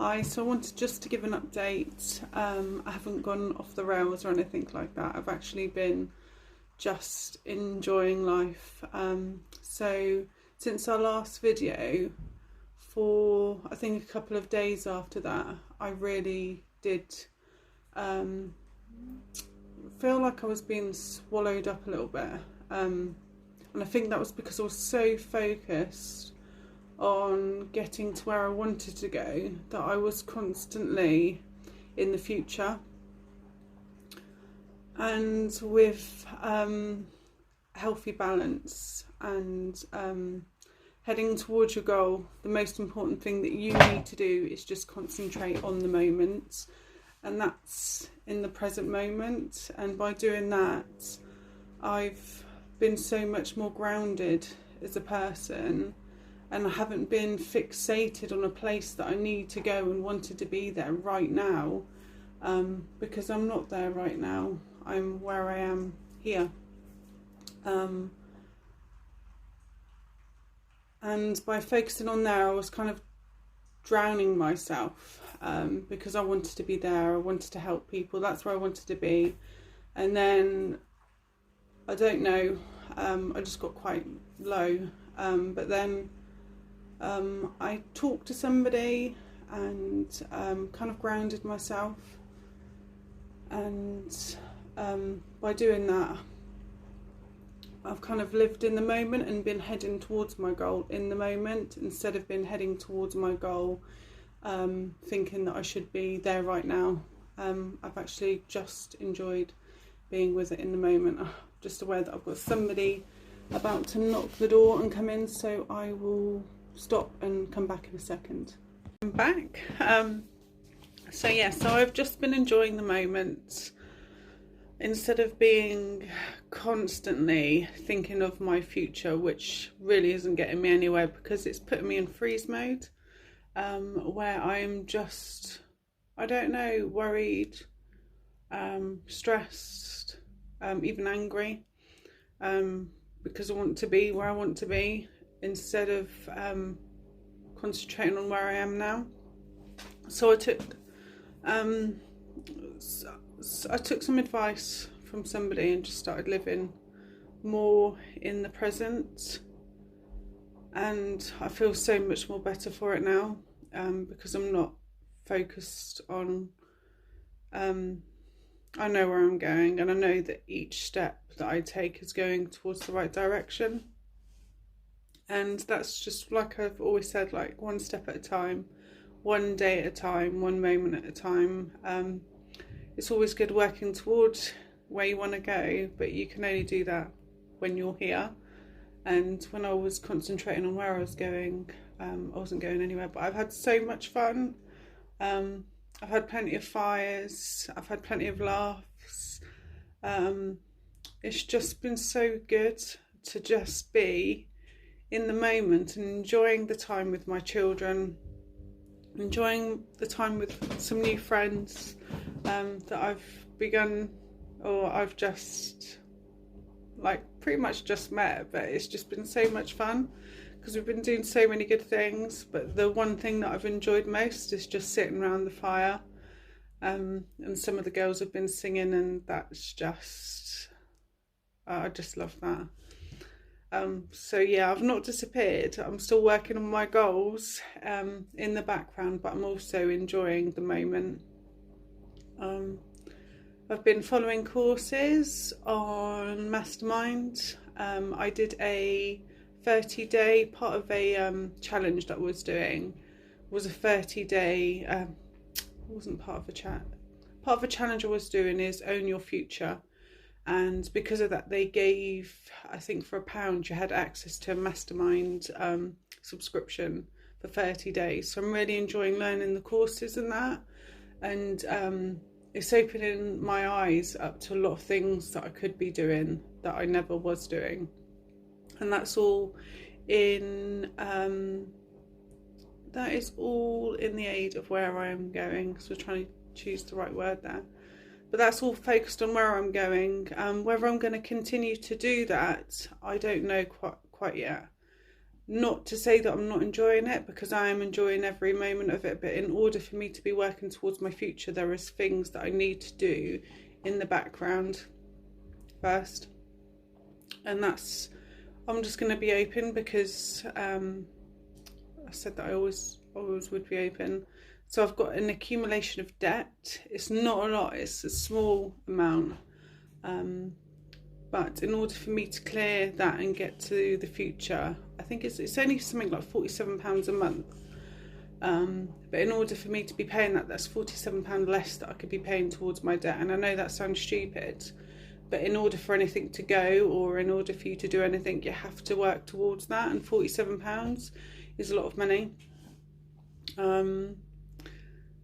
Hi, so I wanted just to give an update. I haven't gone off the rails or anything like that. I've actually been just enjoying life. So since our last video, for I think a couple of days after that, I really did feel like I was being swallowed up a little bit. And I think that was because I was so focused on getting to where I wanted to go that I was constantly in the future. And with healthy balance and heading towards your goal, the most important thing that you need to do is just concentrate on the moment, and that's in the present moment. And by doing that, I've been so much more grounded as a person, and I haven't been fixated on a place that I need to go and wanted to be there right now, because I'm not there right now. I'm where I am here. And by focusing on there, I was kind of drowning myself, because I wanted to be there. I wanted to help people. That's where I wanted to be. And then, I don't know, I just got quite low. But then I talked to somebody and kind of grounded myself, and by doing that, I've kind of lived in the moment and been heading towards my goal in the moment, instead of been heading towards my goal thinking that I should be there right now. I've actually just enjoyed being with it in the moment. I'm just aware that I've got somebody about to knock the door and come in, so I will stop and come back in a second. I'm back. So I've just been enjoying the moment instead of being constantly thinking of my future, which really isn't getting me anywhere, because it's putting me in freeze mode, where I'm just, I don't know, worried, stressed, even angry, because I want to be where I want to be, instead of concentrating on where I am now. So I took some advice from somebody and just started living more in the present, and I feel so much more better for it now, because I'm not focused on, I know where I'm going, and I know that each step that I take is going towards the right direction. And that's just, like I've always said, like one step at a time, one day at a time, one moment at a time. It's always good working towards where you want to go, but you can only do that when you're here. And when I was concentrating on where I was going, I wasn't going anywhere. But I've had so much fun. I've had plenty of fires. I've had plenty of laughs. It's just been so good to just be in the moment and enjoying the time with my children, enjoying the time with some new friends that I've begun, or I've just pretty much just met. But it's just been so much fun because we've been doing so many good things. But the one thing that I've enjoyed most is just sitting around the fire, and some of the girls have been singing, and that's just, I just love that. I've not disappeared. I'm still working on my goals in the background, but I'm also enjoying the moment. I've been following courses on Mastermind. I did a 30-day, part of a challenge that I was doing was a 30-day, wasn't part of a part of a challenge I was doing is Own Your Future. And because of that, they gave, I think for £1, you had access to a Mastermind subscription for 30 days. So I'm really enjoying learning the courses and that. And it's opening my eyes up to a lot of things that I could be doing that I never was doing. And that's all in, that is all in the aid of where I am going. So we're trying to choose the right word there. But that's all focused on where I'm going. Whether I'm going to continue to do that, I don't know quite yet. not to say that I'm not enjoying it, because I am enjoying every moment of it, but in order for me to be working towards my future, there is things that I need to do in the background first. And that's, I'm just going to be open, because I said that I always would be open. So I've got an accumulation of debt. It's not a lot, it's a small amount. But in order for me to clear that and get to the future, I think it's only something like £47 a month. But in order for me to be paying that, that's £47 less that I could be paying towards my debt. And I know that sounds stupid, but in order for anything to go, or in order for you to do anything, you have to work towards that. And £47 is a lot of money.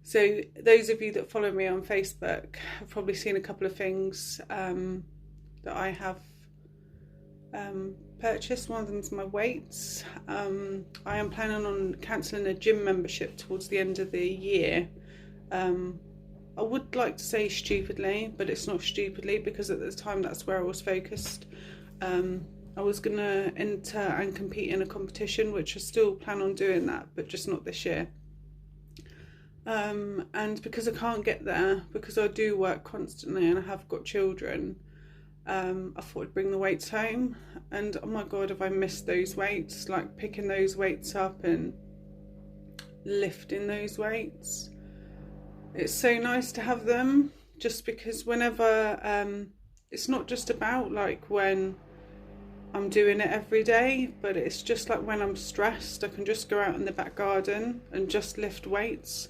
So those of you that follow me on Facebook have probably seen a couple of things that I have purchased. One of them is my weights. I am planning on cancelling a gym membership towards the end of the year. I would like to say stupidly, but it's not stupidly, because at the time that's where I was focused. I was going to enter and compete in a competition, which I still plan on doing that, but just not this year. And because I can't get there, because I do work constantly and I have got children, I thought I'd bring the weights home. And oh my god, have I missed those weights, like picking those weights up and lifting those weights. It's so nice to have them, just because whenever it's not just about like when I'm doing it every day, but it's just like when I'm stressed, I can just go out in the back garden and just lift weights.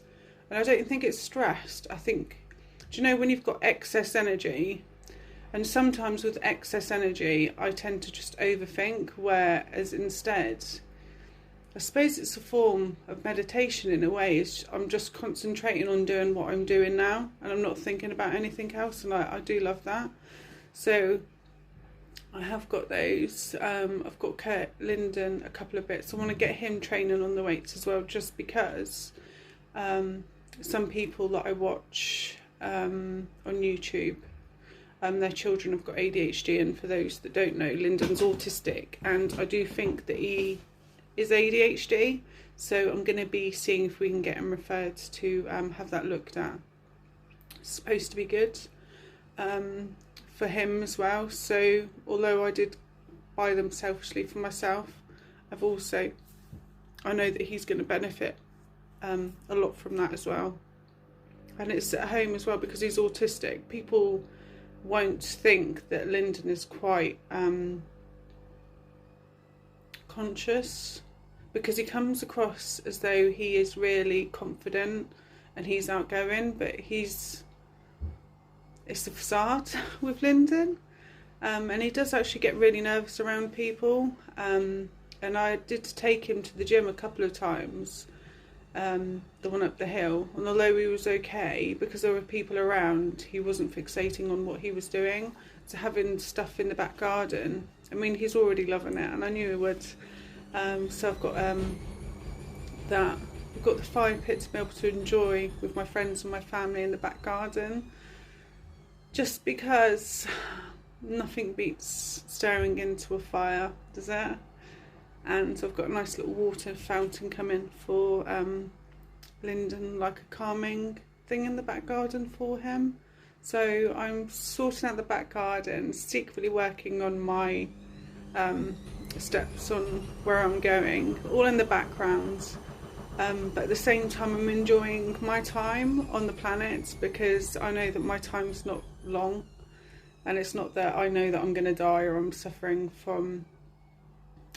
And I don't think it's stressed. I think, do you know, when you've got excess energy, and sometimes with excess energy, I tend to just overthink, whereas instead, I suppose it's a form of meditation in a way. I'm just concentrating on doing what I'm doing now, and I'm not thinking about anything else, and I do love that. So I have got those. I've got Kurt Linden, a couple of bits. I want to get him training on the weights as well, just because some people that I watch on YouTube, their children have got ADHD, and for those that don't know, Lyndon's autistic, and I do think that he is ADHD, so I'm going to be seeing if we can get him referred to have that looked at. It's supposed to be good for him as well. So although I did buy them selfishly for myself, I know that he's going to benefit a lot from that as well. And it's at home as well, because he's autistic. People won't think that Lyndon is quite conscious, because he comes across as though he is really confident and he's outgoing, but it's a facade with Lyndon, and he does actually get really nervous around people, and I did take him to the gym a couple of times, the one up the hill, and although he was okay, because there were people around, he wasn't fixating on what he was doing. So having stuff in the back garden, I mean, he's already loving it, and I knew he would. So I've got that. I've got the fire pit to be able to enjoy with my friends and my family in the back garden, just because nothing beats staring into a fire, does it? And I've got a nice little water fountain coming for Lyndon, like a calming thing in the back garden for him. So I'm sorting out the back garden, secretly working on my steps on where I'm going, all in the background. But at the same time, I'm enjoying my time on the planet, because I know that my time's not long, and it's not that I know that I'm going to die or I'm suffering from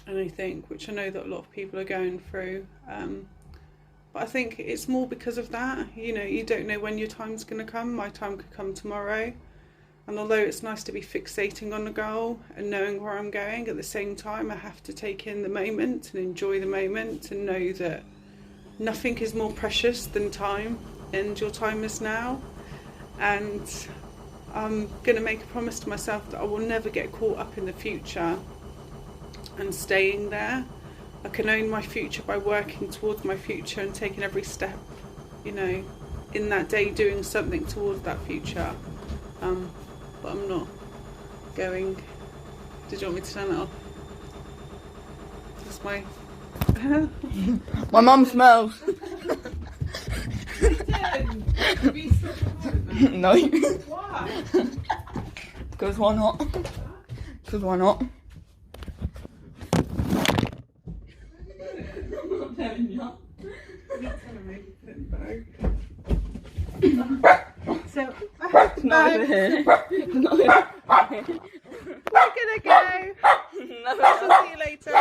anything, which I know that a lot of people are going through. But I think it's more because of that. You know, you don't know when your time's going to come. My time could come tomorrow. And although it's nice to be fixating on the goal and knowing where I'm going, at the same time I have to take in the moment and enjoy the moment, and know that nothing is more precious than time, and your time is now. And I'm going to make a promise to myself that I will never get caught up in the future and staying there. I can own my future by working towards my future and taking every step, you know, in that day, doing something towards that future. But I'm not going. Did you want me to turn it off? That's my My mum smells. No. Why? Because why not? Because why not? I'm not telling you. So, Not over here. Not over here. we're gonna go. No. See you later.